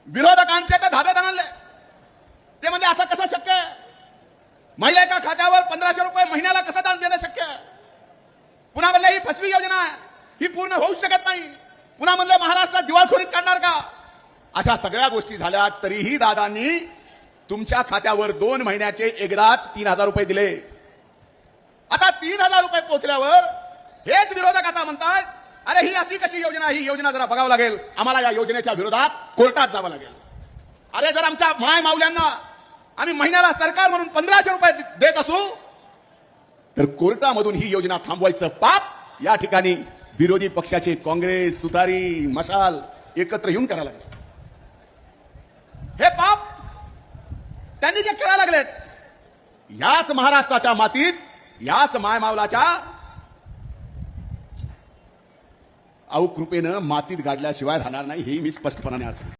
विरोधकांचे तर धाबे आणले. ते म्हणजे असं कसं शक्य आहे? महिलेच्या खात्यावर 1500 रुपये महिन्याला कसं दान देणं शक्य आहे? पुन्हा म्हणलं ही फसवी योजना आहे, ही पूर्ण होऊ शकत नाही. पुन्हा म्हणलं महाराष्ट्रात दिवाळखोरीत काढणार का? अशा सगळ्या गोष्टी झाल्या तरीही दादांनी तुमच्या खात्यावर 2 महिन्याचे एकदाच 3000 रुपये दिले. आता 3000 रुपये पोहोचल्यावर हेच विरोधक आता म्हणतात, अरे ही अशी कशी योजना, ही योजना जरा बघावं लागेल, आम्हाला या योजनेच्या विरोधात कोर्टात जावं लागेल. अरे जर आमच्या माय माऊल्यांना आम्ही महिन्याला सरकार म्हणून 1500 रुपये देत असू तर कोर्टामधून ही योजना थांबवायचं पाप या ठिकाणी विरोधी पक्षाचे काँग्रेस, तुतारी, मशाल एकत्र येऊन करायला लागले. हे पाप त्यांनी जे करायला लागलेत, याच महाराष्ट्राच्या मातीत, याच मायमावलाच्या अवकृपेनं मातीत गाडल्याशिवाय राहणार नाही, हे मी स्पष्टपणाने असं